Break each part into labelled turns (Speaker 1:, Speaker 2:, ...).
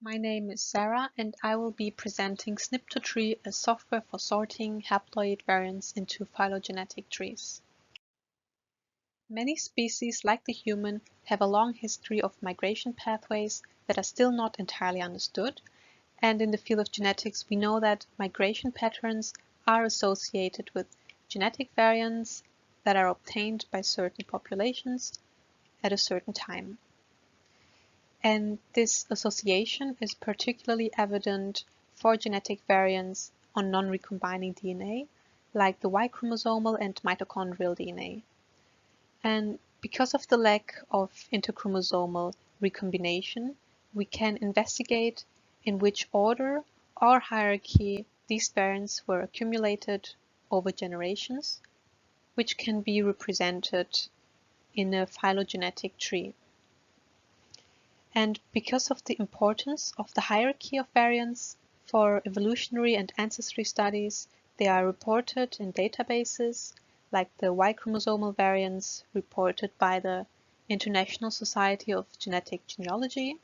Speaker 1: My name is Zehra and I will be presenting SNPtotree, a software for sorting haploid variants into phylogenetic trees. Many species, like the human, have a long history of migration pathways that are still not entirely understood, and in the field of genetics we know that migration patterns are associated with genetic variants that are obtained by certain populations at a certain time. And this association is particularly evident for genetic variants on non-recombining DNA, like the Y chromosomal and mitochondrial DNA. And because of the lack of interchromosomal recombination, we can investigate in which order or hierarchy these variants were accumulated over generations, which can be represented in a phylogenetic tree. And because of the importance of the hierarchy of variants for evolutionary and ancestry studies, they are reported in databases like the Y chromosomal variants reported by the International Society of Genetic Genealogy.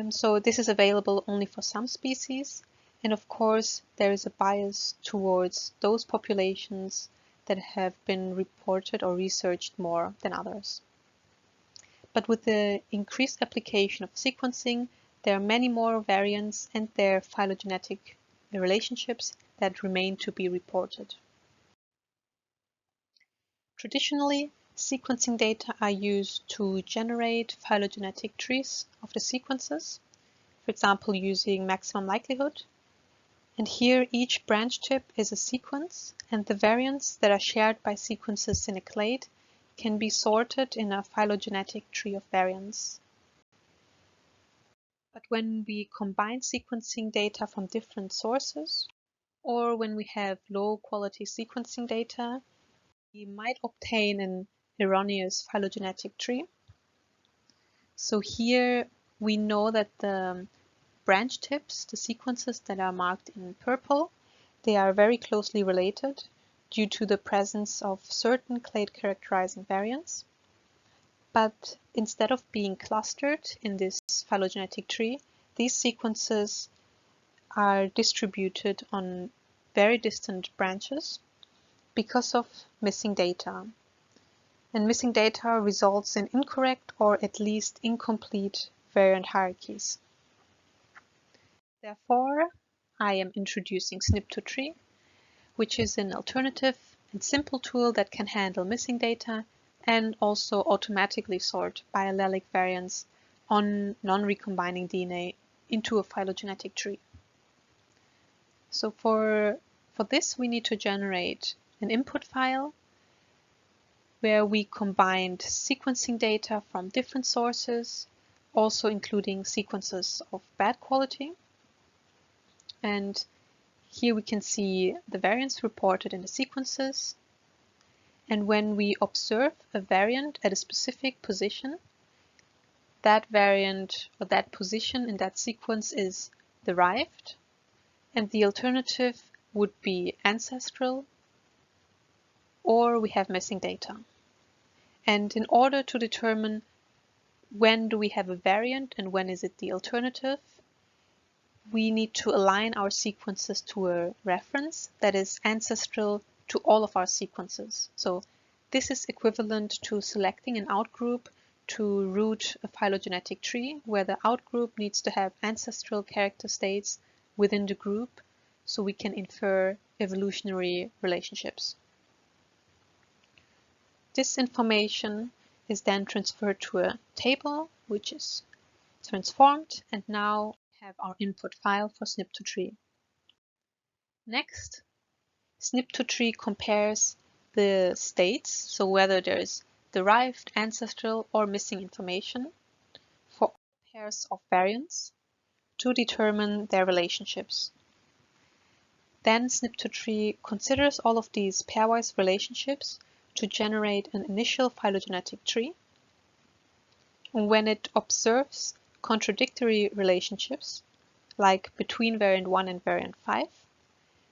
Speaker 1: So this is available only for some species, and of course there is a bias towards those populations that have been reported or researched more than others. But with the increased application of sequencing, there are many more variants and their phylogenetic relationships that remain to be reported. Traditionally, sequencing data are used to generate phylogenetic trees of the sequences, for example using maximum likelihood. And here each branch tip is a sequence, and the variants that are shared by sequences in a clade can be sorted in a phylogenetic tree of variants. But when we combine sequencing data from different sources, or when we have low quality sequencing data, we might obtain an erroneous phylogenetic tree. So here we know that the branch tips, the sequences that are marked in purple, they are very closely related due to the presence of certain clade characterizing variants. But instead of being clustered in this phylogenetic tree, these sequences are distributed on very distant branches because of missing data. And missing data results in incorrect or at least incomplete variant hierarchies. Therefore, I am introducing SNPtotree, which is an alternative and simple tool that can handle missing data and also automatically sort biallelic variants on non-recombining DNA into a phylogenetic tree. So for this we need to generate an input file where we combined sequencing data from different sources, also including sequences of bad quality. And here we can see the variants reported in the sequences. And when we observe a variant at a specific position, that variant or that position in that sequence is derived, and the alternative would be ancestral, or we have missing data. And in order to determine when do we have a variant and when is it the alternative, we need to align our sequences to a reference that is ancestral to all of our sequences. So this is equivalent to selecting an outgroup to root a phylogenetic tree, where the outgroup needs to have ancestral character states within the group so we can infer evolutionary relationships. This information is then transferred to a table, which is transformed, and now we have our input file for SNPtotree. Next, SNPtotree compares the states, so whether there is derived, ancestral, or missing information for all pairs of variants to determine their relationships. Then SNPtotree considers all of these pairwise relationships to generate an initial phylogenetic tree. When it observes contradictory relationships, like between variant 1 and variant 5,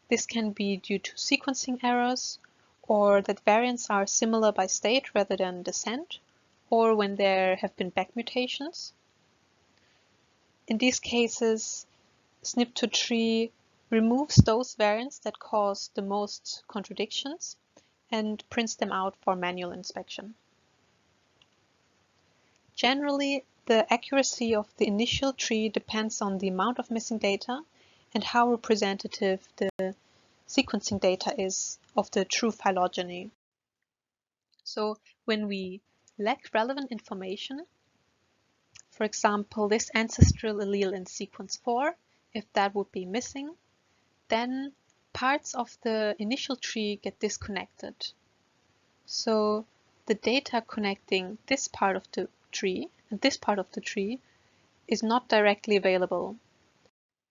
Speaker 1: this can be due to sequencing errors, or that variants are similar by state rather than descent, or when there have been back mutations. In these cases, SNPtotree removes those variants that cause the most contradictions and prints them out for manual inspection. Generally, the accuracy of the initial tree depends on the amount of missing data and how representative the sequencing data is of the true phylogeny. So when we lack relevant information, for example, this ancestral allele in sequence 4, if that would be missing, then parts of the initial tree get disconnected. So the data connecting this part of the tree and this part of the tree is not directly available.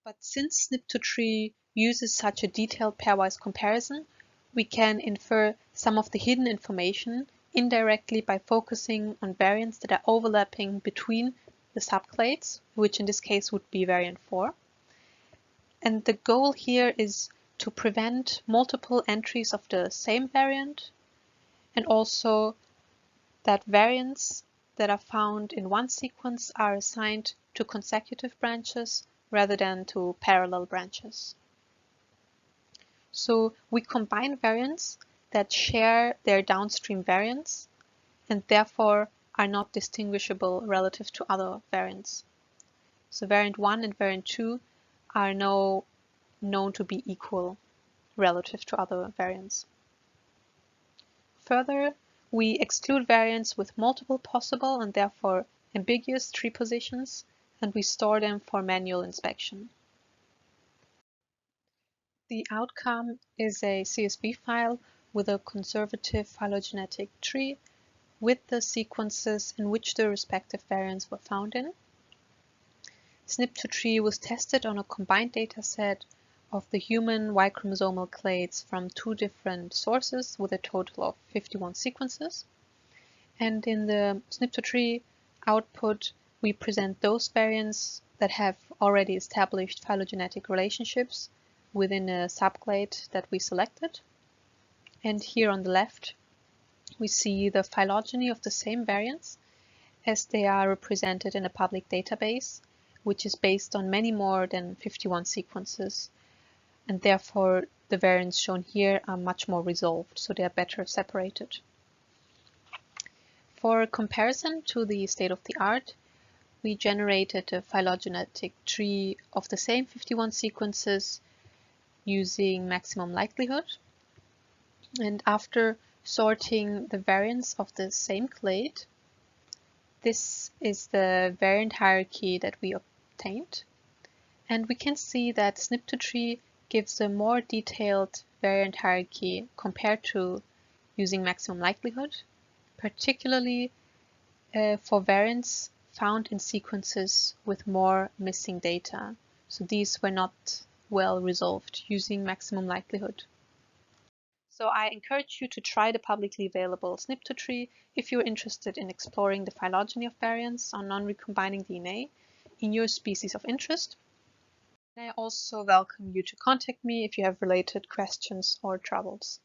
Speaker 1: But since SNPtotree uses such a detailed pairwise comparison, we can infer some of the hidden information indirectly by focusing on variants that are overlapping between the subclades, which in this case would be variant 4. And the goal here is to prevent multiple entries of the same variant, and also that variants that are found in one sequence are assigned to consecutive branches rather than to parallel branches. So we combine variants that share their downstream variants and therefore are not distinguishable relative to other variants. So variant 1 and variant 2 are now known to be equal relative to other variants. Further, we exclude variants with multiple possible and therefore ambiguous tree positions, and we store them for manual inspection. The outcome is a CSV file with a conservative phylogenetic tree with the sequences in which the respective variants were found in. SNPtotree was tested on a combined dataset of the human Y chromosomal clades from 2 different sources with a total of 51 sequences. And in the SNPtotree output, we present those variants that have already established phylogenetic relationships within a subclade that we selected. And here on the left, we see the phylogeny of the same variants as they are represented in a public database, which is based on many more than 51 sequences. And therefore, the variants shown here are much more resolved, so they are better separated. For comparison to the state-of-the-art, we generated a phylogenetic tree of the same 51 sequences using maximum likelihood. And after sorting the variants of the same clade, this is the variant hierarchy that we obtained. And we can see that SNPtotree gives a more detailed variant hierarchy compared to using maximum likelihood, particularly for variants found in sequences with more missing data. So these were not well resolved using maximum likelihood. So I encourage you to try the publicly available SNPtotree if you're interested in exploring the phylogeny of variants on non-recombining DNA in your species of interest. I also welcome you to contact me if you have related questions or troubles.